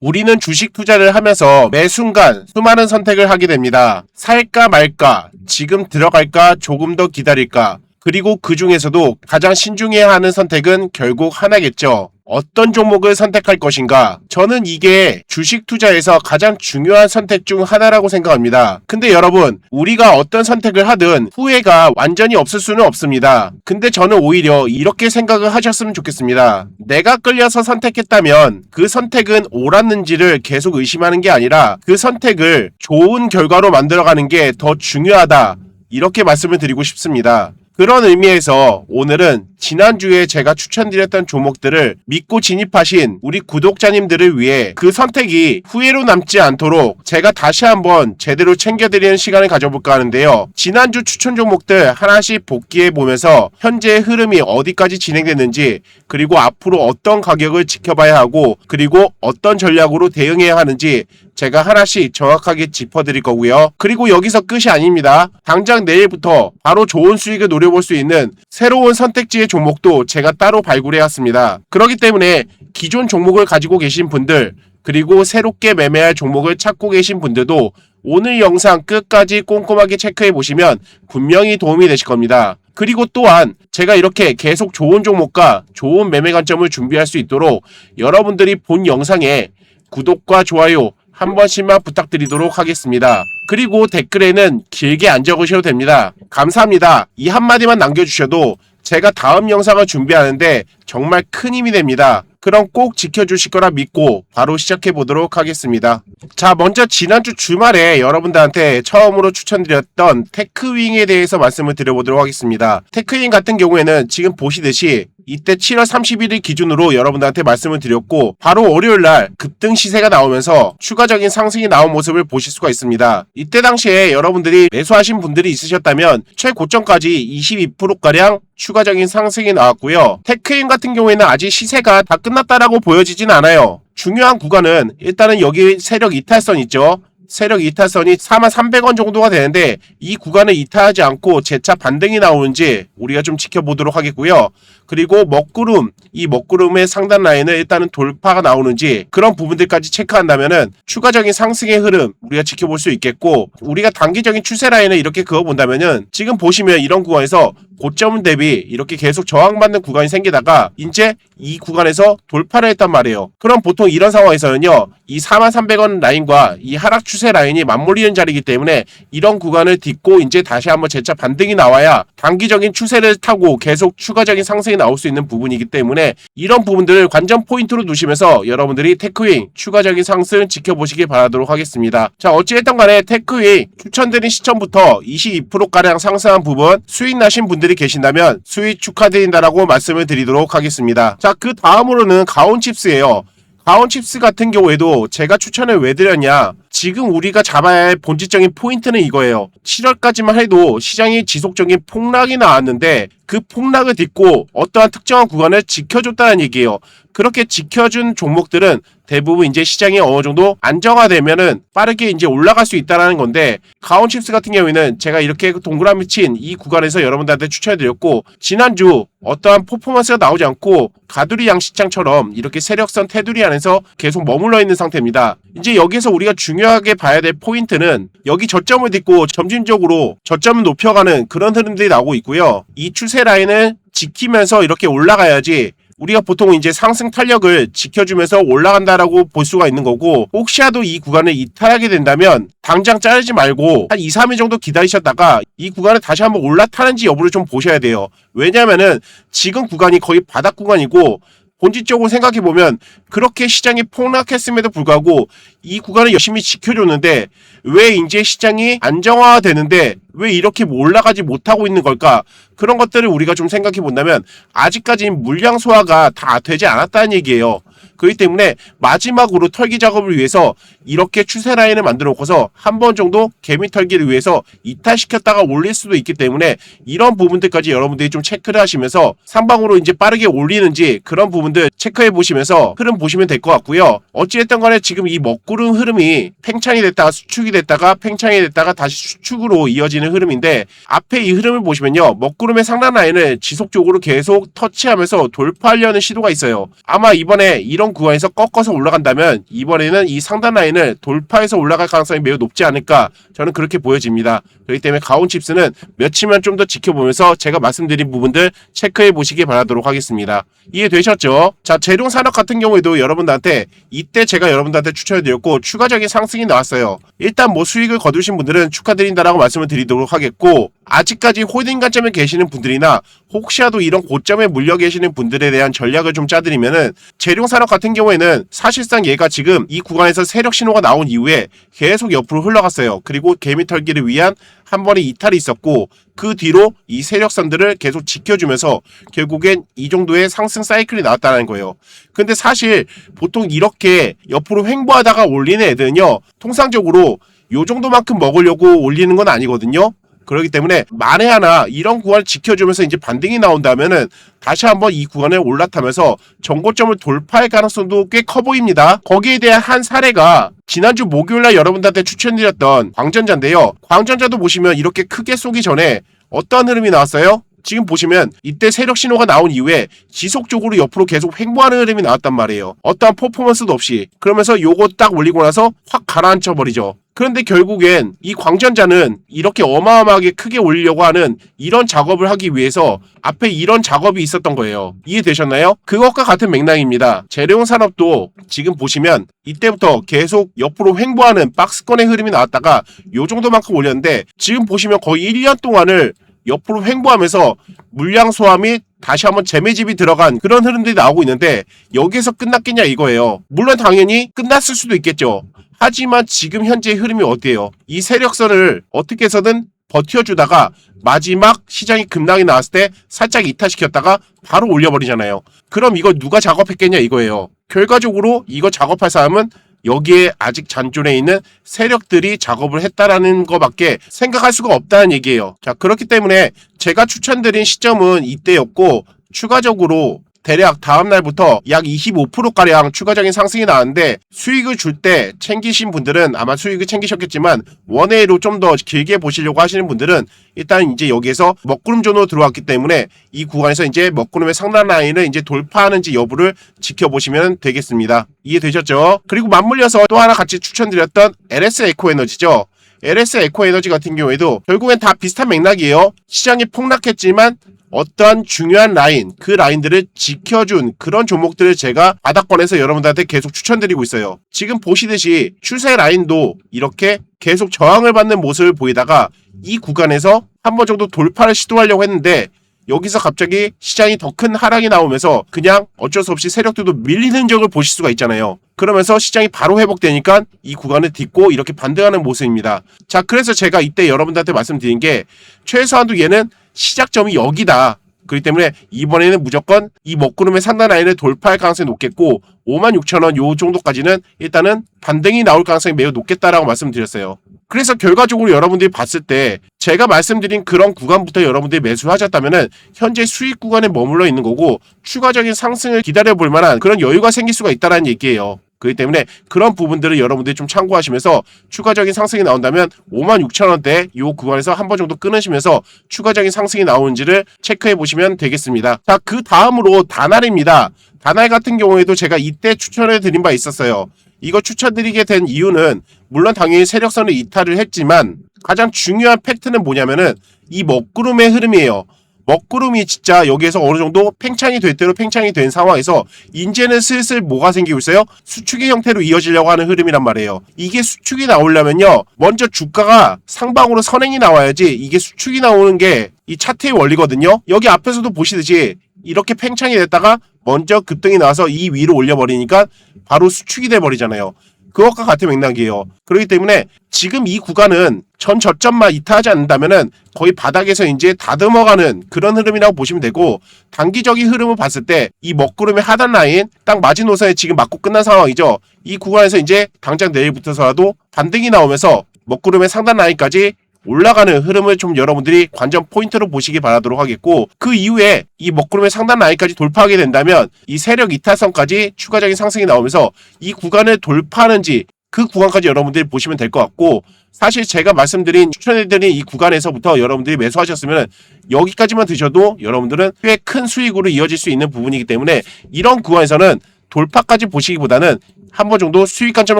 우리는 주식 투자를 하면서 매 순간 수많은 선택을 하게 됩니다. 살까 말까, 지금 들어갈까, 조금 더 기다릴까, 그리고 그 중에서도 가장 신중해야 하는 선택은 결국 하나겠죠. 어떤 종목을 선택할 것인가? 저는 이게 주식 투자에서 가장 중요한 선택 중 하나라고 생각합니다. 근데 여러분, 우리가 어떤 선택을 하든 후회가 완전히 없을 수는 없습니다. 근데 저는 오히려 이렇게 생각을 하셨으면 좋겠습니다. 내가 끌려서 선택했다면 그 선택은 옳았는지를 계속 의심하는 게 아니라 그 선택을 좋은 결과로 만들어가는 게 더 중요하다. 이렇게 말씀을 드리고 싶습니다. 그런 의미에서 오늘은 지난주에 제가 추천드렸던 종목들을 믿고 진입하신 우리 구독자님들을 위해 그 선택이 후회로 남지 않도록 제가 다시 한번 제대로 챙겨드리는 시간을 가져볼까 하는데요. 지난주 추천 종목들 하나씩 복귀해 보면서 현재의 흐름이 어디까지 진행됐는지, 그리고 앞으로 어떤 가격을 지켜봐야 하고, 그리고 어떤 전략으로 대응해야 하는지 제가 하나씩 정확하게 짚어드릴 거고요. 그리고 여기서 끝이 아닙니다. 당장 내일부터 바로 좋은 수익을 노려볼 수 있는 새로운 선택지의 종목도 제가 따로 발굴해왔습니다. 그렇기 때문에 기존 종목을 가지고 계신 분들, 그리고 새롭게 매매할 종목을 찾고 계신 분들도 오늘 영상 끝까지 꼼꼼하게 체크해 보시면 분명히 도움이 되실 겁니다. 그리고 또한 제가 이렇게 계속 좋은 종목과 좋은 매매 관점을 준비할 수 있도록 여러분들이 본 영상에 구독과 좋아요 한 번씩만 부탁드리도록 하겠습니다. 그리고 댓글에는 길게 안 적으셔도 됩니다. 감사합니다. 이 한마디만 남겨주셔도 제가 다음 영상을 준비하는데 정말 큰 힘이 됩니다. 그럼 꼭 지켜주실 거라 믿고 바로 시작해 보도록 하겠습니다. 자, 먼저 지난주 주말에 여러분들한테 처음으로 추천드렸던 테크윙에 대해서 말씀을 드려보도록 하겠습니다. 테크윙 같은 경우에는 지금 보시듯이 이때 7월 31일 기준으로 여러분들한테 말씀을 드렸고, 바로 월요일날 급등 시세가 나오면서 추가적인 상승이 나온 모습을 보실 수가 있습니다. 이때 당시에 여러분들이 매수하신 분들이 있으셨다면 최고점까지 22%가량 추가적인 상승이 나왔고요. 테크윙 같은 경우에는 아직 시세가 다 끝났다라고 보여지진 않아요. 중요한 구간은 일단은 여기 세력 이탈선 있죠. 세력 이탈선이 43,300원 정도가 되는데 이 구간을 이탈하지 않고 재차 반등이 나오는지 우리가 좀 지켜보도록 하겠고요. 그리고 먹구름, 이 먹구름의 상단 라인을 일단은 돌파가 나오는지 그런 부분들까지 체크한다면은 추가적인 상승의 흐름 우리가 지켜볼 수 있겠고, 우리가 단기적인 추세 라인을 이렇게 그어본다면은 지금 보시면 이런 구간에서 고점 대비 이렇게 계속 저항받는 구간이 생기다가 이제 이 구간에서 돌파를 했단 말이에요. 그럼 보통 이런 상황에서는요, 이 43,300원 라인과 이 하락 추세 라인이 맞물리는 자리이기 때문에 이런 구간을 딛고 이제 다시 한번 재차 반등이 나와야 단기적인 추세를 타고 계속 추가적인 상승이 나올 수 있는 부분이기 때문에 이런 부분들을 관전 포인트로 두시면서 여러분들이 테크윙 추가적인 상승 지켜보시길 바라도록 하겠습니다. 자, 어찌됐든 간에 테크윙 추천드린 시점부터 22%가량 상승한 부분 수익 나신 분들이 계신다면 수익 축하드린다라고 말씀을 드리도록 하겠습니다. 자, 그 다음으로는 가온칩스예요. 가온칩스 같은 경우에도 제가 추천을 왜 드렸냐, 지금 우리가 잡아야 할 본질적인 포인트는 이거예요. 7월까지만 해도 시장이 지속적인 폭락이 나왔는데 그 폭락을 딛고 어떠한 특정한 구간을 지켜줬다는 얘기예요. 그렇게 지켜준 종목들은 대부분 이제 시장이 어느 정도 안정화되면은 빠르게 이제 올라갈 수 있다는 건데, 가온칩스 같은 경우에는 제가 이렇게 동그라미 친 이 구간에서 여러분들한테 추천해드렸고, 지난주 어떠한 퍼포먼스가 나오지 않고 가두리 양식장처럼 이렇게 세력선 테두리 안에서 계속 머물러 있는 상태입니다. 이제 여기서 우리가 중요하게 봐야 될 포인트는 여기 저점을 딛고 점진적으로 저점을 높여가는 그런 흐름들이 나오고 있고요. 이 추세 라인을 지키면서 이렇게 올라가야지 우리가 보통 이제 상승 탄력을 지켜주면서 올라간다라고 볼 수가 있는 거고, 혹시라도 이 구간을 이탈하게 된다면 당장 자르지 말고 한 2, 3일 정도 기다리셨다가 이 구간을 다시 한번 올라타는지 여부를 좀 보셔야 돼요. 왜냐면은 지금 구간이 거의 바닥 구간이고, 본질적으로 생각해보면 그렇게 시장이 폭락했음에도 불구하고 이 구간을 열심히 지켜줬는데 왜 이제 시장이 안정화되는데 왜 이렇게 올라가지 못하고 있는 걸까? 그런 것들을 우리가 좀 생각해 본다면 아직까지 물량 소화가 다 되지 않았다는 얘기예요. 그렇기 때문에 마지막으로 털기 작업을 위해서 이렇게 추세 라인을 만들어 놓고서 한 번 정도 개미 털기를 위해서 이탈시켰다가 올릴 수도 있기 때문에 이런 부분들까지 여러분들이 좀 체크를 하시면서 상방으로 이제 빠르게 올리는지 그런 부분들 체크해 보시면서 흐름 보시면 될 것 같고요. 어찌됐든 간에 지금 이 먹구름 흐름이 팽창이 됐다가 수축이 됐다가 팽창이 됐다가 다시 수축으로 이어지는 흐름인데, 앞에 이 흐름을 보시면요, 먹구름의 상단 라인을 지속적으로 계속 터치하면서 돌파하려는 시도가 있어요. 아마 이번에 이런 이런 구간에서 꺾어서 올라간다면 이번에는 이 상단 라인을 돌파해서 올라갈 가능성이 매우 높지 않을까, 저는 그렇게 보여집니다. 그렇기 때문에 가온칩스는 며칠만 좀 더 지켜보면서 제가 말씀드린 부분들 체크해 보시기 바라도록 하겠습니다. 이해되셨죠? 자, 재룡산업 같은 경우에도 여러분들한테 이때 제가 여러분들한테 추천해드렸고 추가적인 상승이 나왔어요. 일단 뭐 수익을 거두신 분들은 축하드린다라고 말씀을 드리도록 하겠고, 아직까지 홀딩 관점에 계시는 분들이나 혹시라도 이런 고점에 물려 계시는 분들에 대한 전략을 좀 짜드리면은, 재룡산업 같은 경우에는 사실상 얘가 지금 이 구간에서 세력 신호가 나온 이후에 계속 옆으로 흘러갔어요. 그리고 개미 털기를 위한 한 번의 이탈이 있었고, 그 뒤로 이 세력선들을 계속 지켜주면서 결국엔 이 정도의 상승 사이클이 나왔다는 거예요. 근데 사실 보통 이렇게 옆으로 횡보하다가 올리는 애들은요, 통상적으로 요 정도만큼 먹으려고 올리는 건 아니거든요. 그렇기 때문에 만에 하나 이런 구간을 지켜주면서 이제 반등이 나온다면은 다시 한번 이 구간을 올라타면서 정고점을 돌파할 가능성도 꽤 커 보입니다. 거기에 대한 한 사례가 지난주 목요일날 여러분들한테 추천드렸던 광전자인데요. 광전자도 보시면 이렇게 크게 쏘기 전에 어떤 흐름이 나왔어요? 지금 보시면 이때 세력 신호가 나온 이후에 지속적으로 옆으로 계속 횡보하는 흐름이 나왔단 말이에요. 어떠한 퍼포먼스도 없이. 그러면서 요거 딱 올리고 나서 확 가라앉혀 버리죠. 그런데 결국엔 이 광전자는 이렇게 어마어마하게 크게 올리려고 하는 이런 작업을 하기 위해서 앞에 이런 작업이 있었던 거예요. 이해되셨나요? 그것과 같은 맥락입니다. 재룡산업도 지금 보시면 이때부터 계속 옆으로 횡보하는 박스권의 흐름이 나왔다가 요 정도만큼 올렸는데, 지금 보시면 거의 1년 동안을 옆으로 횡보하면서 물량 소화 및 다시 한번 재매집이 들어간 그런 흐름들이 나오고 있는데, 여기에서 끝났겠냐 이거예요. 물론 당연히 끝났을 수도 있겠죠. 하지만 지금 현재의 흐름이 어디예요? 이 세력선을 어떻게 해서든 버텨주다가 마지막 시장이 급락이 나왔을 때 살짝 이탈시켰다가 바로 올려버리잖아요. 그럼 이거 누가 작업했겠냐 이거예요. 결과적으로 이거 작업할 사람은 여기에 아직 잔존해 있는 세력들이 작업을 했다라는 것밖에 생각할 수가 없다는 얘기예요. 자, 그렇기 때문에 제가 추천드린 시점은 이때였고, 추가적으로 대략 다음날부터 약 25%가량 추가적인 상승이 나왔는데, 수익을 줄 때 챙기신 분들은 아마 수익을 챙기셨겠지만 원웨이로 좀 더 길게 보시려고 하시는 분들은 일단 이제 여기에서 먹구름 존으로 들어왔기 때문에 이 구간에서 이제 먹구름의 상단 라인을 이제 돌파하는지 여부를 지켜보시면 되겠습니다. 이해되셨죠? 그리고 맞물려서 또 하나 같이 추천드렸던 LS 에코에너지죠. LS 에코에너지 같은 경우에도 결국엔 다 비슷한 맥락이에요. 시장이 폭락했지만 어떠한 중요한 라인, 그 라인들을 지켜준 그런 종목들을 제가 바닥권에서 여러분들한테 계속 추천드리고 있어요. 지금 보시듯이 추세 라인도 이렇게 계속 저항을 받는 모습을 보이다가 이 구간에서 한 번 정도 돌파를 시도하려고 했는데, 여기서 갑자기 시장이 더 큰 하락이 나오면서 그냥 어쩔 수 없이 세력들도 밀리는 흔적을 보실 수가 있잖아요. 그러면서 시장이 바로 회복되니까 이 구간을 딛고 이렇게 반등하는 모습입니다. 자, 그래서 제가 이때 여러분들한테 말씀드린 게, 최소한도 얘는 시작점이 여기다. 그렇기 때문에 이번에는 무조건 이 먹구름의 상단 라인을 돌파할 가능성이 높겠고, 56,000원 요 정도까지는 일단은 반등이 나올 가능성이 매우 높겠다라고 말씀드렸어요. 그래서 결과적으로 여러분들이 봤을 때 제가 말씀드린 그런 구간부터 여러분들이 매수하셨다면은 현재 수익 구간에 머물러 있는 거고, 추가적인 상승을 기다려볼 만한 그런 여유가 생길 수가 있다는 얘기예요. 그렇기 때문에 그런 부분들을 여러분들이 좀 참고하시면서 추가적인 상승이 나온다면 56,000원대 이 구간에서 한 번 정도 끊으시면서 추가적인 상승이 나오는지를 체크해 보시면 되겠습니다. 자, 그 다음으로 다날입니다. 다날 같은 경우에도 제가 이때 추천해 드린 바 있었어요. 이거 추천드리게 된 이유는 물론 당연히 세력선을 이탈을 했지만 가장 중요한 팩트는 뭐냐면은 이 먹구름의 흐름이에요. 먹구름이 진짜 여기에서 어느 정도 팽창이 될 대로 팽창이 된 상황에서 이제는 슬슬 뭐가 생기고 있어요? 수축의 형태로 이어지려고 하는 흐름이란 말이에요. 이게 수축이 나오려면요, 먼저 주가가 상방으로 선행이 나와야지 이게 수축이 나오는 게 이 차트의 원리거든요. 여기 앞에서도 보시듯이 이렇게 팽창이 됐다가 먼저 급등이 나와서 이 위로 올려버리니까 바로 수축이 돼버리잖아요. 그것과 같은 맥락이에요. 그렇기 때문에 지금 이 구간은 전 저점만 이탈하지 않는다면은 거의 바닥에서 이제 다듬어가는 그런 흐름이라고 보시면 되고, 단기적인 흐름을 봤을 때 이 먹구름의 하단 라인 딱 마지노선에 지금 맞고 끝난 상황이죠. 이 구간에서 이제 당장 내일부터서라도 반등이 나오면서 먹구름의 상단 라인까지 올라가는 흐름을 좀 여러분들이 관전 포인트로 보시기 바라도록 하겠고, 그 이후에 이 먹구름의 상단 라인까지 돌파하게 된다면 이 세력 이탈선까지 추가적인 상승이 나오면서 이 구간을 돌파하는지 그 구간까지 여러분들이 보시면 될 것 같고, 사실 제가 말씀드린 추천해드린 이 구간에서부터 여러분들이 매수하셨으면 여기까지만 드셔도 여러분들은 꽤 큰 수익으로 이어질 수 있는 부분이기 때문에 이런 구간에서는 돌파까지 보시기보다는 한 번 정도 수익 관점을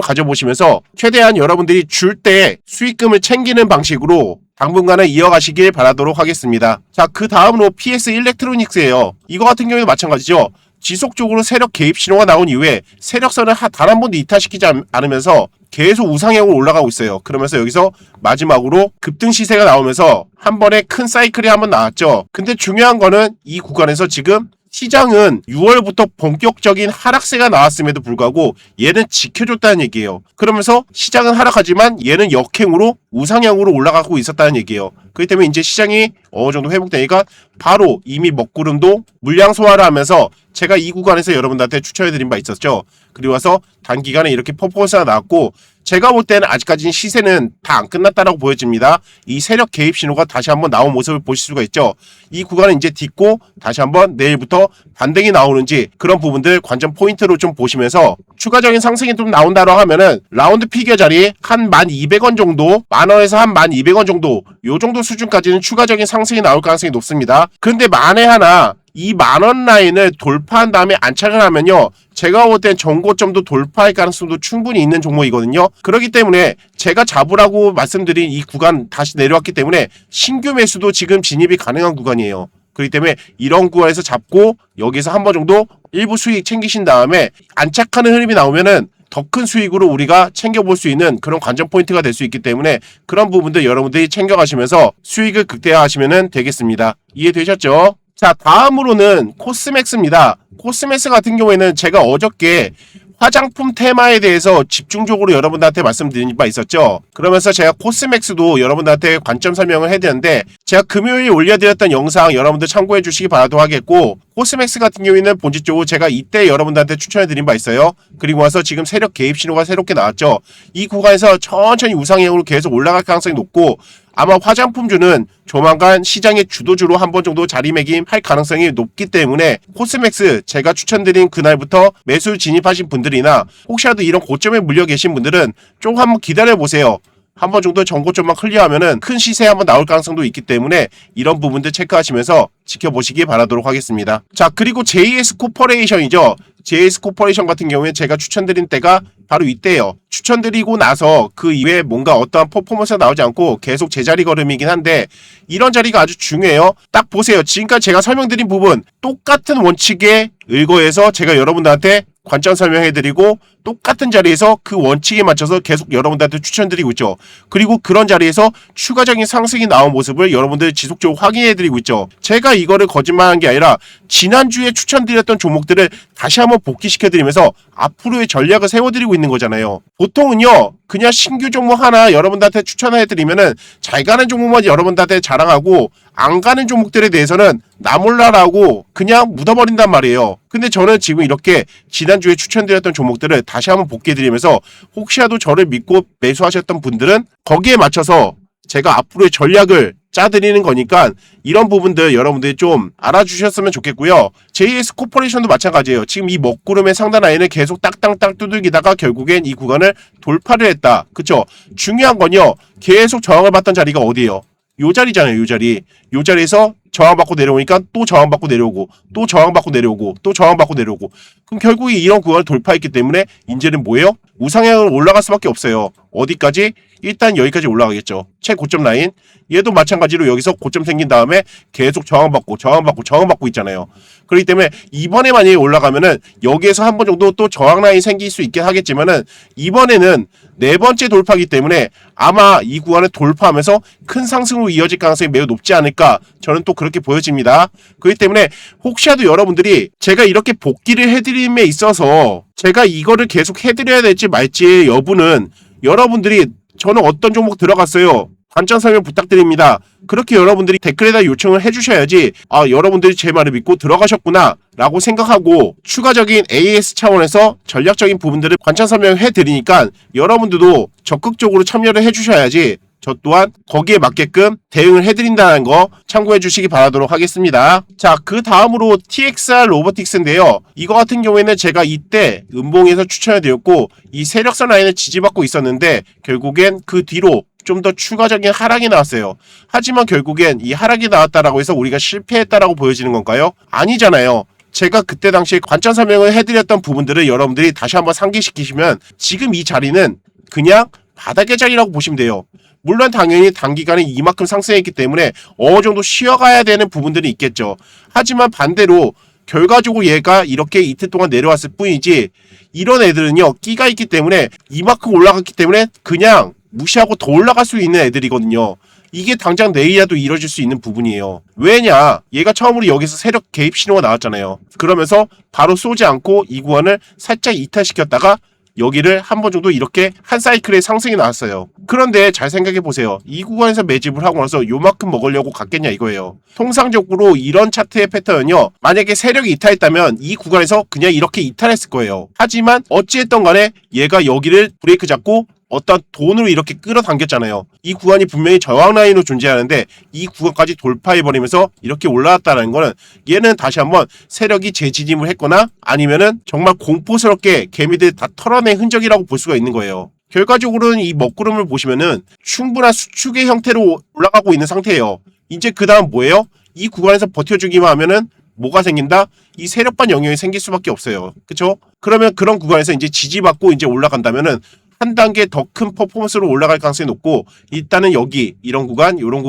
가져보시면서 최대한 여러분들이 줄 때 수익금을 챙기는 방식으로 당분간은 이어가시길 바라도록 하겠습니다. 자, 그 다음으로 PS 일렉트로닉스예요. 이거 같은 경우에도 마찬가지죠. 지속적으로 세력 개입 신호가 나온 이후에 세력선을 단 한 번도 이탈시키지 않으면서 계속 우상향으로 올라가고 있어요. 그러면서 여기서 마지막으로 급등 시세가 나오면서 한 번에 큰 사이클이 한 번 나왔죠. 근데 중요한 거는 이 구간에서 지금 시장은 6월부터 본격적인 하락세가 나왔음에도 불구하고 얘는 지켜줬다는 얘기예요. 그러면서 시장은 하락하지만 얘는 역행으로 우상향으로 올라가고 있었다는 얘기예요. 그렇기 때문에 이제 시장이 어느 정도 회복되니까 바로 이미 먹구름도 물량 소화를 하면서 제가 이 구간에서 여러분들한테 추천해드린 바 있었죠. 그리고 와서 단기간에 이렇게 퍼포먼스가 나왔고 제가 볼 때는 아직까지는 시세는 다 안 끝났다라고 보여집니다. 이 세력 개입 신호가 다시 한번 나온 모습을 보실 수가 있죠. 이 구간은 이제 딛고 다시 한번 내일부터 반등이 나오는지 그런 부분들 관전 포인트로 좀 보시면서 추가적인 상승이 좀 나온다고 하면은 라운드 피겨 자리 한 1200원 정도, 만원에서 한 1200원 정도 요 정도 수준까지는 추가적인 상승이 나올 가능성이 높습니다. 그런데 만에 하나 이 만원 라인을 돌파한 다음에 안착을 하면요, 제가 볼 땐 전고점도 돌파할 가능성도 충분히 있는 종목이거든요. 그렇기 때문에 제가 잡으라고 말씀드린 이 구간 다시 내려왔기 때문에 신규 매수도 지금 진입이 가능한 구간이에요. 그렇기 때문에 이런 구간에서 잡고 여기서 한 번 정도 일부 수익 챙기신 다음에 안착하는 흐름이 나오면은 더 큰 수익으로 우리가 챙겨볼 수 있는 그런 관전 포인트가 될 수 있기 때문에 그런 부분들 여러분들이 챙겨가시면서 수익을 극대화하시면 되겠습니다. 이해되셨죠? 자, 다음으로는 코스맥스입니다. 코스맥스 같은 경우에는 제가 어저께 화장품 테마에 대해서 집중적으로 여러분들한테 말씀드린 바 있었죠. 그러면서 제가 코스맥스도 여러분들한테 관점 설명을 해드렸는데 제가 금요일 올려드렸던 영상 여러분들 참고해 주시기 바라도록 하겠고, 코스맥스 같은 경우에는 본질적으로 제가 이때 여러분들한테 추천해드린 바 있어요. 그리고 와서 지금 세력 개입 신호가 새롭게 나왔죠. 이 구간에서 천천히 우상향으로 계속 올라갈 가능성이 높고 아마 화장품주는 조만간 시장의 주도주로 한 번 정도 자리매김할 가능성이 높기 때문에 코스맥스 제가 추천드린 그날부터 매수 진입하신 분들이나 혹시라도 이런 고점에 물려 계신 분들은 좀 한번 기다려보세요. 한 번 정도 전고점만 클리어하면은 큰 시세 한번 나올 가능성도 있기 때문에 이런 부분들 체크하시면서 지켜보시기 바라도록 하겠습니다. 자, 그리고 JS 코퍼레이션이죠. JS 코퍼레이션 같은 경우에 제가 추천드린 때가 바로 이때예요. 추천드리고 나서 그 이후에 뭔가 어떠한 퍼포먼스가 나오지 않고 계속 제자리 걸음이긴 한데 이런 자리가 아주 중요해요. 딱 보세요. 지금까지 제가 설명드린 부분 똑같은 원칙에 의거해서 제가 여러분들한테 관점 설명해드리고 똑같은 자리에서 그 원칙에 맞춰서 계속 여러분들한테 추천드리고 있죠. 그리고 그런 자리에서 추가적인 상승이 나온 모습을 여러분들 지속적으로 확인해드리고 있죠. 제가 이거를 거짓말한 게 아니라 지난주에 추천드렸던 종목들을 다시 한번 복귀시켜드리면서 앞으로의 전략을 세워드리고 있는 거잖아요. 보통은요, 그냥 신규 종목 하나 여러분들한테 추천해드리면은 잘 가는 종목만 여러분들한테 자랑하고 안 가는 종목들에 대해서는 나 몰라라고 그냥 묻어버린단 말이에요. 근데 저는 지금 이렇게 지난주에 추천드렸던 종목들을 다시 한번 복귀해드리면서 혹시라도 저를 믿고 매수하셨던 분들은 거기에 맞춰서 제가 앞으로의 전략을 짜드리는 거니까 이런 부분들 여러분들이 좀 알아주셨으면 좋겠고요. JS 코퍼레이션도 마찬가지예요. 지금 이 먹구름의 상단 라인을 계속 딱딱딱 두들기다가 결국엔 이 구간을 돌파를 했다. 그쵸? 중요한 건요, 계속 저항을 받던 자리가 어디예요? 요 자리잖아요. 요 자리. 요 자리에서 저항받고 내려오니까 또 저항받고 내려오고 또 저항받고 내려오고 또 저항받고 내려오고, 그럼 결국에 이런 구간을 돌파했기 때문에 이제는 뭐예요? 우상향으로 올라갈 수밖에 없어요. 어디까지? 일단 여기까지 올라가겠죠. 최고점 라인. 얘도 마찬가지로 여기서 고점 생긴 다음에 계속 저항받고 있잖아요. 그렇기 때문에 이번에 만약에 올라가면은 여기에서 한 번 정도 또 저항 라인 생길 수 있긴 하겠지만은 이번에는 네 번째 돌파이기 때문에 아마 이 구간을 돌파하면서 큰 상승으로 이어질 가능성이 매우 높지 않을까, 저는 또 그렇게 보여집니다. 그렇기 때문에 혹시라도 여러분들이 제가 이렇게 복귀를 해드림에 있어서 제가 이거를 계속 해드려야 될지 말지의 여부는 여러분들이 저는 어떤 종목 들어갔어요, 관점 설명 부탁드립니다. 그렇게 여러분들이 댓글에다 요청을 해주셔야지 아, 여러분들이 제 말을 믿고 들어가셨구나 라고 생각하고 추가적인 AS 차원에서 전략적인 부분들을 관점 설명해 드리니까 여러분들도 적극적으로 참여를 해주셔야지 저 또한 거기에 맞게끔 대응을 해드린다는 거 참고해 주시기 바라도록 하겠습니다. 자, 그 다음으로 TXR 로보틱스인데요. 이거 같은 경우에는 제가 이때 음봉에서 추천해 드렸고 이 세력선 라인을 지지받고 있었는데 결국엔 그 뒤로 좀 더 추가적인 하락이 나왔어요. 하지만 결국엔 이 하락이 나왔다라고 해서 우리가 실패했다라고 보여지는 건가요? 아니잖아요. 제가 그때 당시에 관점 설명을 해드렸던 부분들을 여러분들이 다시 한번 상기시키시면 지금 이 자리는 그냥 바닥의 자리라고 보시면 돼요. 물론 당연히 단기간에 이만큼 상승했기 때문에 어느 정도 쉬어가야 되는 부분들이 있겠죠. 하지만 반대로 결과적으로 얘가 이렇게 이틀 동안 내려왔을 뿐이지 이런 애들은요 끼가 있기 때문에 이만큼 올라갔기 때문에 그냥 무시하고 더 올라갈 수 있는 애들이거든요. 이게 당장 내일이라도 이뤄질 수 있는 부분이에요. 왜냐? 얘가 처음으로 여기서 세력 개입 신호가 나왔잖아요. 그러면서 바로 쏘지 않고 이 구간을 살짝 이탈시켰다가 여기를 한 번 정도 이렇게 한 사이클의 상승이 나왔어요. 그런데 잘 생각해 보세요. 이 구간에서 매집을 하고 나서 요만큼 먹으려고 갔겠냐 이거예요. 통상적으로 이런 차트의 패턴은요. 만약에 세력이 이탈했다면 이 구간에서 그냥 이렇게 이탈했을 거예요. 하지만 어찌했던 간에 얘가 여기를 브레이크 잡고 어떤 돈으로 이렇게 끌어당겼잖아요. 이 구간이 분명히 저항 라인으로 존재하는데 이 구간까지 돌파해버리면서 이렇게 올라왔다는 거는 얘는 다시 한번 세력이 재진입을 했거나 아니면은 정말 공포스럽게 개미들 다 털어낸 흔적이라고 볼 수가 있는 거예요. 결과적으로는 이 먹구름을 보시면은 충분한 수축의 형태로 올라가고 있는 상태예요. 이제 그 다음 뭐예요? 이 구간에서 버텨주기만 하면은 뭐가 생긴다? 이 세력반 영역이 생길 수밖에 없어요. 그쵸? 그러면 그런 구간에서 이제 지지받고 이제 올라간다면은 한 단계 더 큰 퍼포먼스로 올라갈 가능성이 높고 일단은 여기 이런 구간, 요런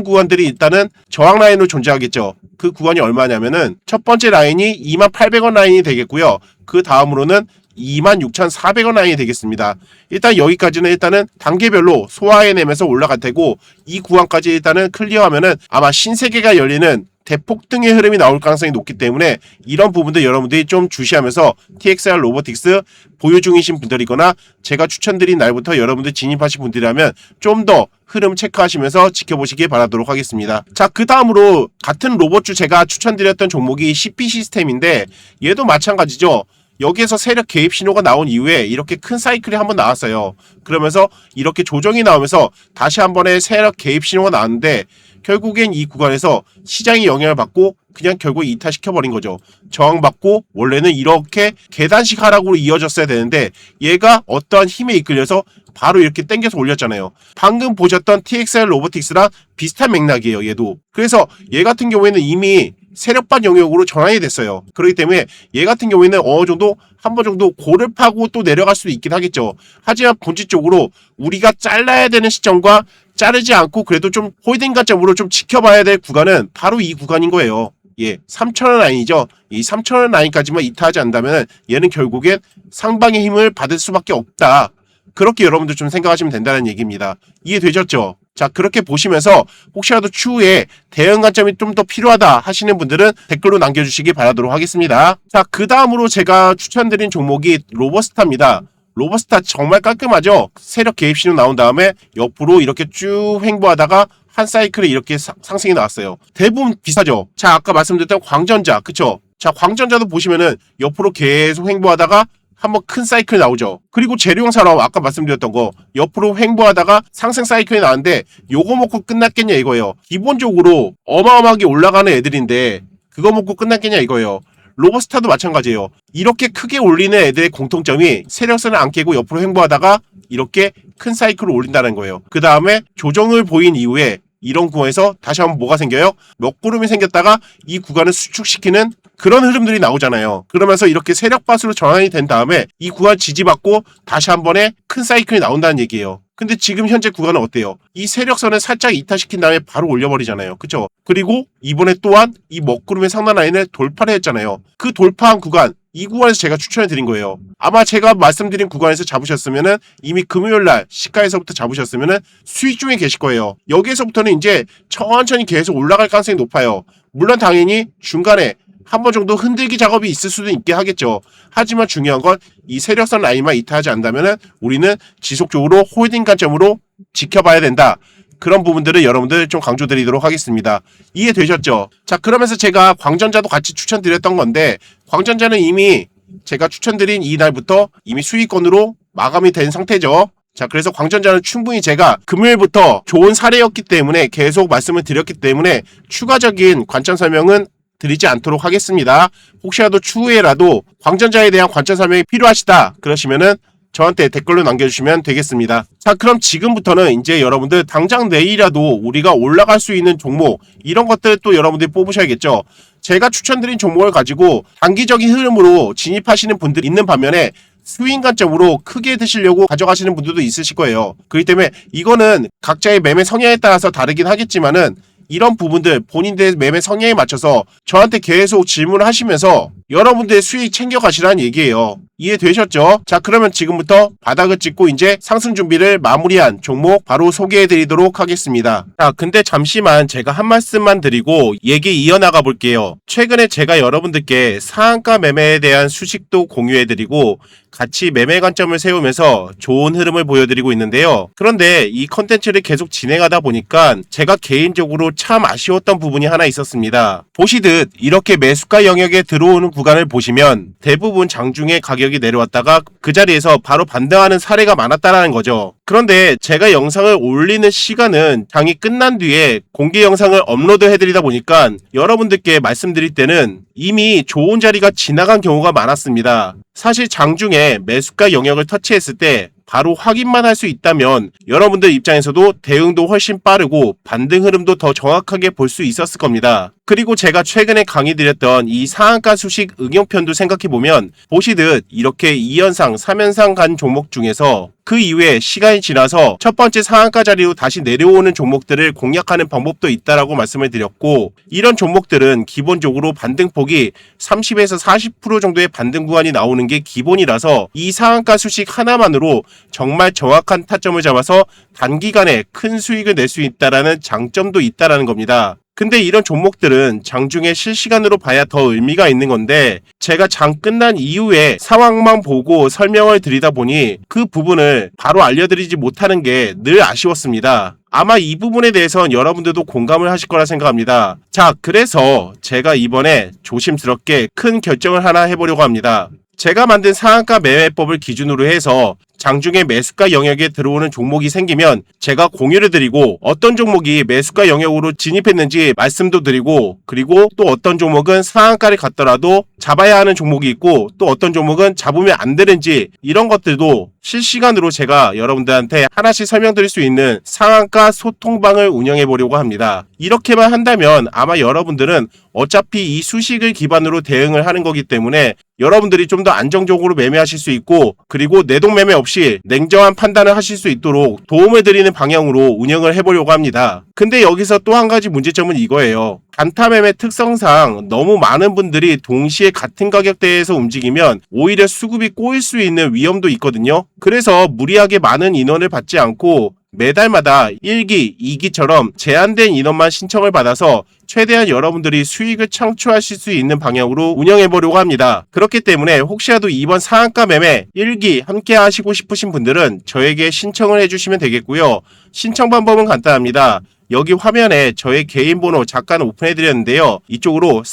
구간들이 일단은 저항 라인으로 존재하겠죠. 그 구간이 얼마냐면은 첫 번째 라인이 28,000원 라인이 되겠고요. 그 다음으로는 26,400원 라인이 되겠습니다. 일단 여기까지는 일단은 단계별로 소화해내면서 올라갈 테고 이 구간까지 일단은 클리어하면은 아마 신세계가 열리는 대폭등의 흐름이 나올 가능성이 높기 때문에 이런 부분들 여러분들이 좀 주시하면서 TXR 로보틱스 보유 중이신 분들이거나 제가 추천드린 날부터 여러분들 진입하신 분들이라면 좀 더 흐름 체크하시면서 지켜보시길 바라도록 하겠습니다. 자, 그 다음으로 같은 로봇주 제가 추천드렸던 종목이 CP 시스템인데 얘도 마찬가지죠. 여기에서 세력 개입 신호가 나온 이후에 이렇게 큰 사이클이 한번 나왔어요. 그러면서 이렇게 조정이 나오면서 다시 한 번의 세력 개입 신호가 나왔는데 결국엔 이 구간에서 시장이 영향을 받고 그냥 결국 이탈시켜버린 거죠. 저항받고 원래는 이렇게 계단식 하락으로 이어졌어야 되는데 얘가 어떠한 힘에 이끌려서 바로 이렇게 당겨서 올렸잖아요. 방금 보셨던 TXR 로보틱스랑 비슷한 맥락이에요. 얘도. 그래서 얘 같은 경우에는 이미 세력반 영역으로 전환이 됐어요. 그렇기 때문에 얘 같은 경우에는 어느 정도 한 번 정도 고를 파고 또 내려갈 수도 있긴 하겠죠. 하지만 본질적으로 우리가 잘라야 되는 시점과 자르지 않고 그래도 좀 홀딩 관점으로 좀 지켜봐야 될 구간은 바로 이 구간인 거예요. 예, 3,000원 라인이죠. 이 3,000원 라인까지만 이탈하지 않는다면 얘는 결국엔 상방의 힘을 받을 수밖에 없다. 그렇게 여러분들 좀 생각하시면 된다는 얘기입니다. 이해되셨죠? 자, 그렇게 보시면서 혹시라도 추후에 대응 관점이 좀 더 필요하다 하시는 분들은 댓글로 남겨주시기 바라도록 하겠습니다. 자, 그 다음으로 제가 추천드린 종목이 로버스타입니다. 로버스타 정말 깔끔하죠? 세력 개입 신호 나온 다음에 옆으로 이렇게 쭉 횡보하다가 한 사이클에 이렇게 상승이 나왔어요. 대부분 비슷하죠? 자, 아까 말씀드렸던 광전자, 그쵸? 자, 광전자도 보시면은 옆으로 계속 횡보하다가 한번 큰 사이클 나오죠. 그리고 재료용 산업 아까 말씀드렸던 거 옆으로 횡보하다가 상승 사이클이 나왔는데 요거 먹고 끝났겠냐 이거예요. 기본적으로 어마어마하게 올라가는 애들인데 그거 먹고 끝났겠냐 이거예요. 로버스타도 마찬가지예요. 이렇게 크게 올리는 애들의 공통점이 세력선을 안 깨고 옆으로 횡보하다가 이렇게 큰 사이클을 올린다는 거예요. 그 다음에 조정을 보인 이후에 이런 구간에서 다시 한번 뭐가 생겨요? 먹구름이 생겼다가 이 구간을 수축시키는 그런 흐름들이 나오잖아요. 그러면서 이렇게 세력밭으로 전환이 된 다음에 이 구간 지지받고 다시 한 번에 큰 사이클이 나온다는 얘기예요. 근데 지금 현재 구간은 어때요? 이 세력선을 살짝 이탈시킨 다음에 바로 올려버리잖아요. 그쵸? 그리고 이번에 또한 이 먹구름의 상단 라인을 돌파를 했잖아요. 그 돌파한 구간, 이 구간에서 제가 추천해 드린 거예요. 아마 제가 말씀드린 구간에서 잡으셨으면은 이미 금요일날 시가에서부터 잡으셨으면은 수익 중에 계실 거예요. 여기에서부터는 이제 천천히 계속 올라갈 가능성이 높아요. 물론 당연히 중간에 한 번 정도 흔들기 작업이 있을 수도 있긴 하겠죠. 하지만 중요한 건 이 세력선 라인만 이탈하지 않는다면 우리는 지속적으로 홀딩 관점으로 지켜봐야 된다. 그런 부분들을 여러분들 좀 강조드리도록 하겠습니다. 이해되셨죠? 자, 그러면서 제가 광전자도 같이 추천드렸던 건데 광전자는 이미 제가 추천드린 이날부터 이미 수익권으로 마감이 된 상태죠. 자, 그래서 광전자는 충분히 제가 금요일부터 좋은 사례였기 때문에 계속 말씀을 드렸기 때문에 추가적인 관점 설명은 드리지 않도록 하겠습니다. 혹시라도 추후에라도 광전자에 대한 관점 설명이 필요하시다 그러시면은 저한테 댓글로 남겨주시면 되겠습니다. 자, 그럼 지금부터는 이제 여러분들 당장 내일이라도 우리가 올라갈 수 있는 종목 이런 것들 또 여러분들이 뽑으셔야겠죠. 제가 추천드린 종목을 가지고 단기적인 흐름으로 진입하시는 분들이 있는 반면에 스윙 관점으로 크게 드시려고 가져가시는 분들도 있으실 거예요. 그렇기 때문에 이거는 각자의 매매 성향에 따라서 다르긴 하겠지만은 이런 부분들 본인들의 매매 성향에 맞춰서 저한테 계속 질문을 하시면서 여러분들의 수익 챙겨가시라는 얘기예요. 이해되셨죠? 자, 그러면 지금부터 바닥을 찍고 이제 상승 준비를 마무리한 종목 바로 소개해드리도록 하겠습니다. 자, 근데 잠시만 제가 한 말씀만 드리고 얘기 이어나가 볼게요. 최근에 제가 여러분들께 상한가 매매에 대한 수식도 공유해드리고 같이 매매 관점을 세우면서 좋은 흐름을 보여드리고 있는데요. 그런데 이 컨텐츠를 계속 진행하다 보니까 제가 개인적으로 참 아쉬웠던 부분이 하나 있었습니다. 보시듯 이렇게 매수가 영역에 들어오는 구간을 보시면 대부분 장중에 가격이 내려왔다가 그 자리에서 바로 반등하는 사례가 많았다라는 거죠. 그런데 제가 영상을 올리는 시간은 장이 끝난 뒤에 공개 영상을 업로드 해드리다 보니까 여러분들께 말씀드릴 때는 이미 좋은 자리가 지나간 경우가 많았습니다. 사실 장중에 매수가 영역을 터치했을 때 바로 확인만 할 수 있다면 여러분들 입장에서도 대응도 훨씬 빠르고 반등 흐름도 더 정확하게 볼 수 있었을 겁니다. 그리고 제가 최근에 강의 드렸던 이 상한가 수식 응용편도 생각해보면 보시듯 이렇게 2연상, 3연상 간 종목 중에서 그 이후에 시간이 지나서 첫 번째 상한가 자리로 다시 내려오는 종목들을 공략하는 방법도 있다라고 말씀을 드렸고 이런 종목들은 기본적으로 반등폭이 30에서 40% 정도의 반등 구간이 나오는 게 기본이라서 이 상한가 수식 하나만으로 정말 정확한 타점을 잡아서 단기간에 큰 수익을 낼 수 있다라는 장점도 있다라는 겁니다. 근데 이런 종목들은 장중에 실시간으로 봐야 더 의미가 있는 건데 제가 장 끝난 이후에 상황만 보고 설명을 드리다 보니 그 부분을 바로 알려드리지 못하는 게 늘 아쉬웠습니다. 아마 이 부분에 대해서는 여러분들도 공감을 하실 거라 생각합니다. 자, 그래서 제가 이번에 조심스럽게 큰 결정을 하나 해보려고 합니다. 제가 만든 상한가 매매법을 기준으로 해서 장중에 매수가 영역에 들어오는 종목이 생기면 제가 공유를 드리고 어떤 종목이 매수가 영역으로 진입했는지 말씀도 드리고 그리고 또 어떤 종목은 상한가를 갔더라도 잡아야 하는 종목이 있고 또 어떤 종목은 잡으면 안 되는지 이런 것들도 실시간으로 제가 여러분들한테 하나씩 설명드릴 수 있는 상한가 소통방을 운영해 보려고 합니다. 이렇게만 한다면 아마 여러분들은 어차피 이 수식을 기반으로 대응을 하는 거기 때문에 여러분들이 좀 더 안정적으로 매매하실 수 있고 그리고 내동매매 없이 냉정한 판단을 하실 수 있도록 도움을 드리는 방향으로 운영을 해보려고 합니다. 근데 여기서 또 한 가지 문제점은 이거예요. 단타매매 특성상 너무 많은 분들이 동시에 같은 가격대에서 움직이면 오히려 수급이 꼬일 수 있는 위험도 있거든요. 그래서 무리하게 많은 인원을 받지 않고 매달마다 1기, 2기처럼 제한된 인원만 신청을 받아서 최대한 여러분들이 수익을 창출하실 수 있는 방향으로 운영해보려고 합니다. 그렇기 때문에 혹시라도 이번 상한가 매매 1기 함께 하시고 싶으신 분들은 저에게 신청을 해주시면 되겠고요. 신청 방법은 간단합니다. 여기 화면에 저의 개인 번호 잠깐 오픈해드렸는데요. 이쪽으로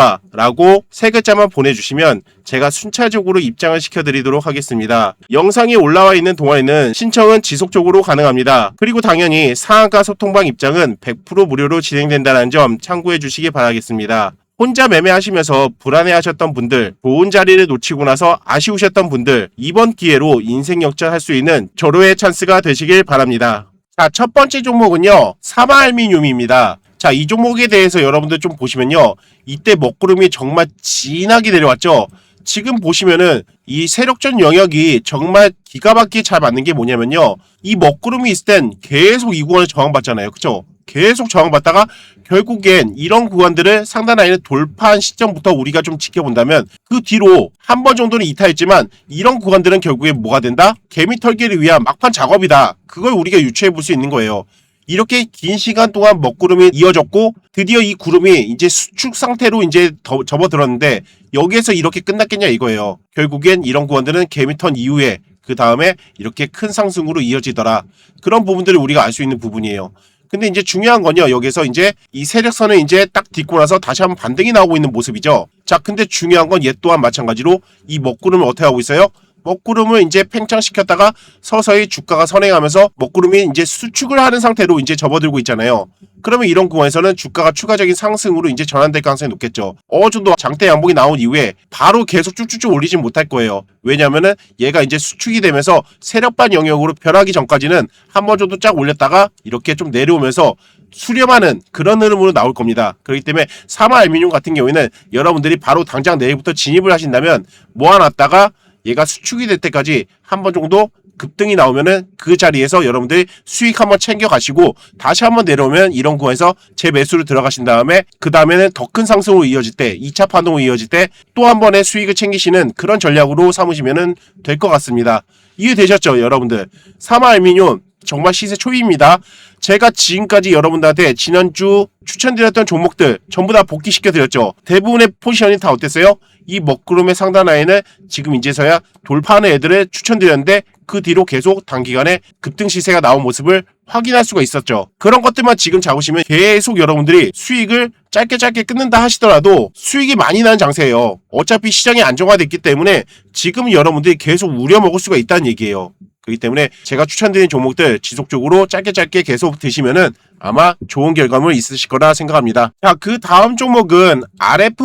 상한가라고 세 글자만 보내주시면 제가 순차적으로 입장을 시켜드리도록 하겠습니다. 영상이 올라와 있는 동안에는 신청은 지속적으로 가능합니다. 그리고 당연히 상한가 소통방 입장은 100% 무료로 진행된다는 점 참고해 주시기 바라겠습니다. 혼자 매매하시면서 불안해하셨던 분들, 좋은 자리를 놓치고 나서 아쉬우셨던 분들, 이번 기회로 인생 역전할 수 있는 절호의 찬스가 되시길 바랍니다. 자, 첫 번째 종목은요, 사마알미늄입니다. 자, 이 종목에 대해서 여러분들 좀 보시면요, 이때 먹구름이 정말 진하게 내려왔죠. 지금 보시면은 이 세력전 영역이 정말 기가 막히게 잘 맞는 게 뭐냐면요, 이 먹구름이 있을 땐 계속 이 구간을 저항받잖아요. 그쵸? 계속 저항받다가 결국엔 이런 구간들을 상단 라인을 돌파한 시점부터 우리가 좀 지켜본다면 그 뒤로 한 번 정도는 이탈했지만 이런 구간들은 결국엔 뭐가 된다? 개미 털기를 위한 막판 작업이다. 그걸 우리가 유추해 볼 수 있는 거예요. 이렇게 긴 시간 동안 먹구름이 이어졌고 드디어 이 구름이 이제 수축 상태로 이제 접어들었는데 여기에서 이렇게 끝났겠냐 이거예요. 결국엔 이런 구간들은 개미턴 이후에 그 다음에 이렇게 큰 상승으로 이어지더라. 그런 부분들을 우리가 알 수 있는 부분이에요. 근데 이제 중요한 건요, 여기서 이제 이 세력선을 이제 딱 딛고 나서 다시 한번 반등이 나오고 있는 모습이죠. 자, 근데 중요한 건 얘 또한 마찬가지로 이 먹구름을 어떻게 하고 있어요? 먹구름을 이제 팽창시켰다가 서서히 주가가 선행하면서 먹구름이 이제 수축을 하는 상태로 이제 접어들고 있잖아요. 그러면 이런 구간에서는 주가가 추가적인 상승으로 이제 전환될 가능성이 높겠죠. 어느 정도 장대 양봉이 나온 이후에 바로 계속 쭉쭉쭉 올리진 못할 거예요. 왜냐면은 얘가 이제 수축이 되면서 세력반 영역으로 변하기 전까지는 한 번 정도 쫙 올렸다가 이렇게 좀 내려오면서 수렴하는 그런 흐름으로 나올 겁니다. 그렇기 때문에 사마알미늄 같은 경우에는 여러분들이 바로 당장 내일부터 진입을 하신다면 모아놨다가 얘가 수축이 될 때까지 한 번 정도 급등이 나오면은 그 자리에서 여러분들이 수익 한번 챙겨 가시고 다시 한번 내려오면 이런 구간에서 재매수를 들어가신 다음에 그 다음에는 더 큰 상승으로 이어질 때 2차 파동으로 이어질 때 또 한 번의 수익을 챙기시는 그런 전략으로 삼으시면 될 것 같습니다. 이해되셨죠 여러분들? 사마알미늄 정말 시세 초입니다. 제가 지금까지 여러분들한테 지난주 추천드렸던 종목들 전부 다 복귀시켜 드렸죠. 대부분의 포지션이 다 어땠어요? 이 먹구름의 상단 라인을 지금 이제서야 돌파하는 애들을 추천드렸는데 그 뒤로 계속 단기간에 급등 시세가 나온 모습을 확인할 수가 있었죠. 그런 것들만 지금 잡으시면 계속 여러분들이 수익을 짧게 끊는다 하시더라도 수익이 많이 나는 장세예요. 어차피 시장이 안정화됐기 때문에 지금 여러분들이 계속 우려먹을 수가 있다는 얘기예요. 그렇기 때문에 제가 추천드린 종목들 지속적으로 짧게 계속 드시면은 아마 좋은 결과물 있으실 거라 생각합니다. 자, 그 다음 종목은 RF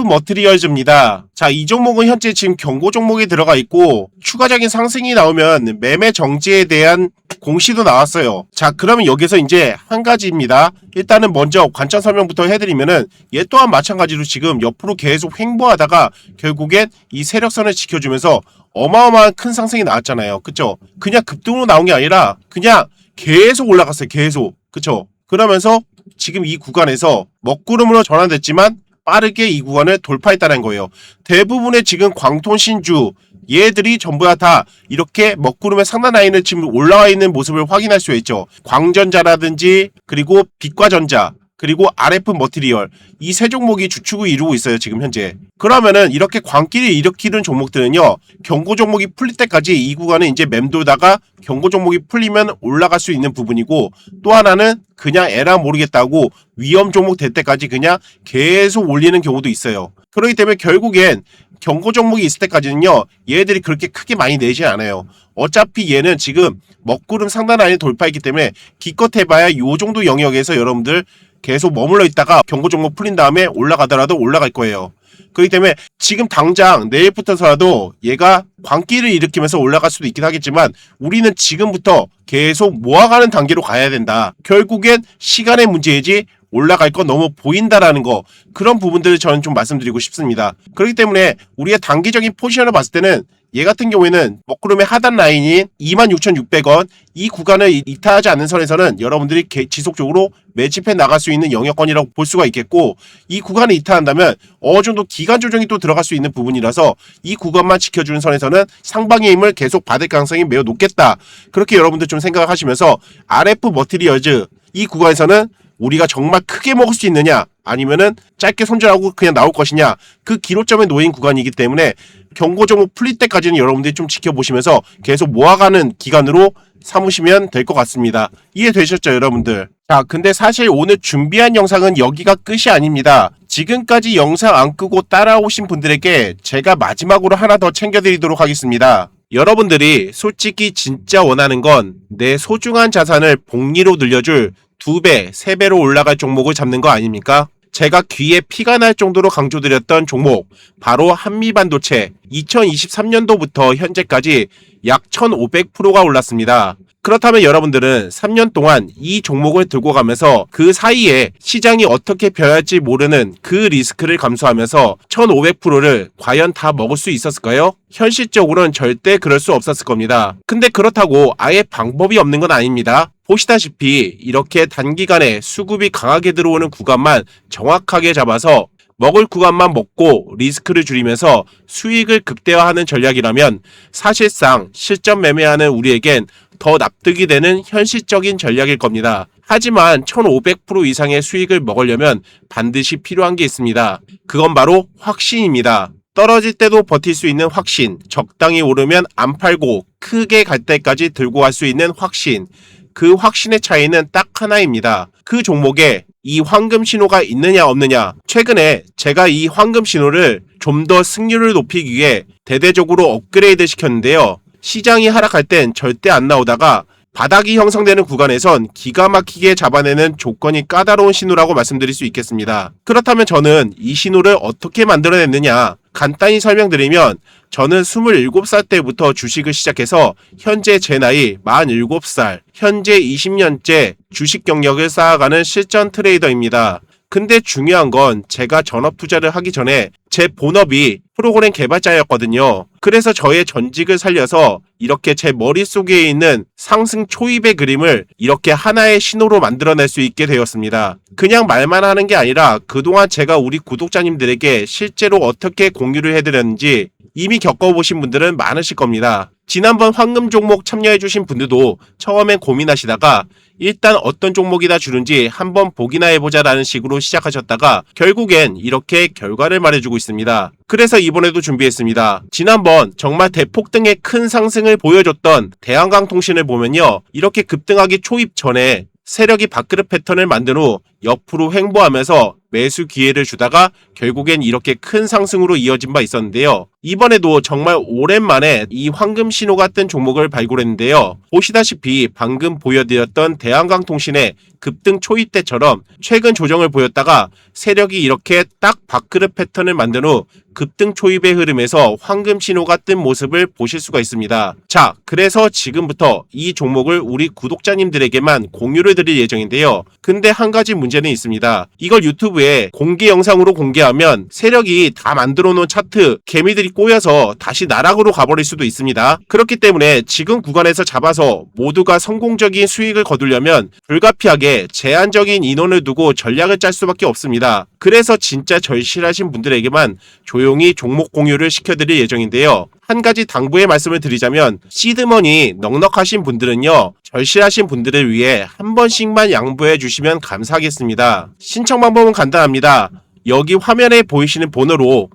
머티리얼즈입니다. 자, 이 종목은 현재 지금 경고 종목에 들어가 있고 추가적인 상승이 나오면 매매 정지에 대한 공시도 나왔어요. 자, 그러면 여기서 이제 한 가지입니다. 일단은 먼저 관점 설명부터 해드리면은 얘 또한 마찬가지로 지금 옆으로 계속 횡보하다가 결국엔 이 세력선을 지켜주면서 어마어마한 큰 상승이 나왔잖아요. 그쵸? 그냥 급등으로 나온 게 아니라 그냥 계속 올라갔어요. 계속. 그쵸? 그러면서 지금 이 구간에서 먹구름으로 전환됐지만 빠르게 이 구간을 돌파했다는 거예요. 대부분의 지금 광톤 신주 얘들이 전부 다 이렇게 먹구름의 상단 라인을 지금 올라와 있는 모습을 확인할 수 있죠. 광전자라든지 그리고 빛과전자 그리고 RF 머티리얼 이 세 종목이 주축을 이루고 있어요. 지금 현재. 그러면은 이렇게 광기를 일으키는 종목들은요. 경고 종목이 풀릴 때까지 이 구간은 이제 맴돌다가 경고 종목이 풀리면 올라갈 수 있는 부분이고 또 하나는 그냥 에라 모르겠다고 위험 종목 될 때까지 그냥 계속 올리는 경우도 있어요. 그렇기 때문에 결국엔 경고 종목이 있을 때까지는요. 얘들이 그렇게 크게 많이 내지 않아요. 어차피 얘는 지금 먹구름 상단 라인을 돌파했기 때문에 기껏 해봐야 요 정도 영역에서 여러분들 계속 머물러 있다가 경고 종목 풀린 다음에 올라가더라도 올라갈 거예요. 그렇기 때문에 지금 당장 내일부터서라도 얘가 광기를 일으키면서 올라갈 수도 있긴 하겠지만 우리는 지금부터 계속 모아가는 단계로 가야 된다. 결국엔 시간의 문제이지 올라갈 건 너무 보인다라는 거 그런 부분들을 저는 좀 말씀드리고 싶습니다. 그렇기 때문에 우리의 단기적인 포지션을 봤을 때는 얘 같은 경우에는 먹구름의 하단 라인인 26,600원 이 구간을 이탈하지 않는 선에서는 여러분들이 지속적으로 매집해 나갈 수 있는 영역권이라고 볼 수가 있겠고 이 구간을 이탈한다면 어느 정도 기간 조정이 또 들어갈 수 있는 부분이라서 이 구간만 지켜주는 선에서는 상방의 힘을 계속 받을 가능성이 매우 높겠다. 그렇게 여러분들 좀 생각을 하시면서 RF 머티리얼즈 이 구간에서는 우리가 정말 크게 먹을 수 있느냐 아니면은 짧게 손절하고 그냥 나올 것이냐 그 기로점에 놓인 구간이기 때문에 경고 종목 풀릴 때까지는 여러분들이 좀 지켜보시면서 계속 모아가는 기간으로 삼으시면 될 것 같습니다. 이해되셨죠 여러분들? 자, 근데 사실 오늘 준비한 영상은 여기가 끝이 아닙니다. 지금까지 영상 안 끄고 따라오신 분들에게 제가 마지막으로 하나 더 챙겨드리도록 하겠습니다. 여러분들이 솔직히 진짜 원하는 건 내 소중한 자산을 복리로 늘려줄 2배, 3배로 올라갈 종목을 잡는 거 아닙니까? 제가 귀에 피가 날 정도로 강조드렸던 종목 바로 한미반도체 2023년도부터 현재까지 약 1500%가 올랐습니다. 그렇다면 여러분들은 3년 동안 이 종목을 들고 가면서 그 사이에 시장이 어떻게 변할지 모르는 그 리스크를 감수하면서 1500%를 과연 다 먹을 수 있었을까요? 현실적으로는 절대 그럴 수 없었을 겁니다. 근데 그렇다고 아예 방법이 없는 건 아닙니다. 보시다시피 이렇게 단기간에 수급이 강하게 들어오는 구간만 정확하게 잡아서 먹을 구간만 먹고 리스크를 줄이면서 수익을 극대화하는 전략이라면 사실상 실전 매매하는 우리에겐 더 납득이 되는 현실적인 전략일 겁니다. 하지만 1500% 이상의 수익을 먹으려면 반드시 필요한 게 있습니다. 그건 바로 확신입니다. 떨어질 때도 버틸 수 있는 확신, 적당히 오르면 안 팔고 크게 갈 때까지 들고 갈 수 있는 확신. 그 확신의 차이는 딱 하나입니다. 그 종목에 이 황금 신호가 있느냐 없느냐. 최근에 제가 이 황금 신호를 좀 더 승률을 높이기 위해 대대적으로 업그레이드 시켰는데요. 시장이 하락할 땐 절대 안 나오다가 바닥이 형성되는 구간에선 기가 막히게 잡아내는 조건이 까다로운 신호라고 말씀드릴 수 있겠습니다. 그렇다면 저는 이 신호를 어떻게 만들어냈느냐? 간단히 설명드리면 저는 27살 때부터 주식을 시작해서 현재 제 나이 47살, 현재 20년째 주식 경력을 쌓아가는 실전 트레이더입니다. 근데 중요한 건 제가 전업 투자를 하기 전에 제 본업이 프로그램 개발자였거든요. 그래서 저의 전직을 살려서 이렇게 제 머릿속에 있는 상승 초입의 그림을 이렇게 하나의 신호로 만들어낼 수 있게 되었습니다. 그냥 말만 하는 게 아니라 그동안 제가 우리 구독자님들에게 실제로 어떻게 공유를 해드렸는지 이미 겪어보신 분들은 많으실 겁니다. 지난번 황금 종목 참여해주신 분들도 처음엔 고민하시다가 일단 어떤 종목이나 주는지 한번 보기나 해보자라는 식으로 시작하셨다가 결국엔 이렇게 결과를 말해주고 있습니다. 그래서 이번에도 준비했습니다. 지난번 정말 대폭등의 큰 상승을 보여줬던 대한강통신을 보면요. 이렇게 급등하기 초입 전에 세력이 밥그릇 패턴을 만든 후 옆으로 횡보하면서 매수 기회를 주다가 결국엔 이렇게 큰 상승으로 이어진 바 있었는데요. 이번에도 정말 오랜만에 이 황금 신호가 뜬 종목을 발굴했는데요. 보시다시피 방금 보여드렸던 대한강통신의 급등 초입 때처럼 최근 조정을 보였다가 세력이 이렇게 딱 밥그릇 패턴을 만든 후 급등 초입의 흐름에서 황금 신호가 뜬 모습을 보실 수가 있습니다. 자, 그래서 지금부터 이 종목을 우리 구독자님들에게만 공유를 드릴 예정인데요. 근데 한 가지 문제는 있습니다. 이걸 유튜브에 공개 영상으로 공개하면 세력이 다 만들어 놓은 차트 개미들이 꼬여서 다시 나락으로 가버릴 수도 있습니다. 그렇기 때문에 지금 구간에서 잡아서 모두가 성공적인 수익을 거두려면 불가피하게 제한적인 인원을 두고 전략을 짤 수밖에 없습니다. 그래서 진짜 절실하신 분들에게만 조용히 종목 공유를 시켜드릴 예정인데요. 한 가지 당부의 말씀을 드리자면 시드머니 넉넉하신 분들은요. 절실하신 분들을 위해 한 번씩만 양보해 주시면 감사하겠습니다. 신청 방법은 간단합니다. 여기 화면에 보이시는 번호로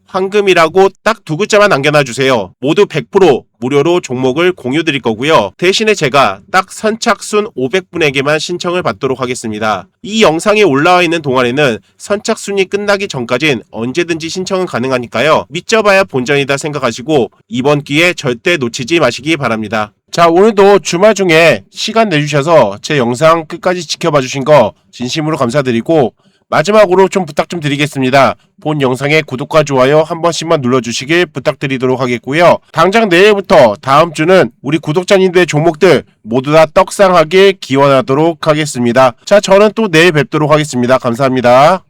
황금이라고 딱 두 글자만 남겨놔 주세요. 모두 100% 무료로 종목을 공유 드릴 거고요. 대신에 제가 딱 선착순 500분에게만 신청을 받도록 하겠습니다. 이 영상에 올라와 있는 동안에는 선착순이 끝나기 전까진 언제든지 신청은 가능하니까요. 믿져봐야 본전이다 생각하시고 이번 기회 절대 놓치지 마시기 바랍니다. 자, 오늘도 주말 중에 시간 내주셔서 제 영상 끝까지 지켜봐 주신 거 진심으로 감사드리고 마지막으로 좀 부탁 좀 드리겠습니다. 본 영상에 구독과 좋아요 한 번씩만 눌러주시길 부탁드리도록 하겠고요. 당장 내일부터 다음 주는 우리 구독자님들의 종목들 모두 다 떡상하길 기원하도록 하겠습니다. 자, 저는 또 내일 뵙도록 하겠습니다. 감사합니다.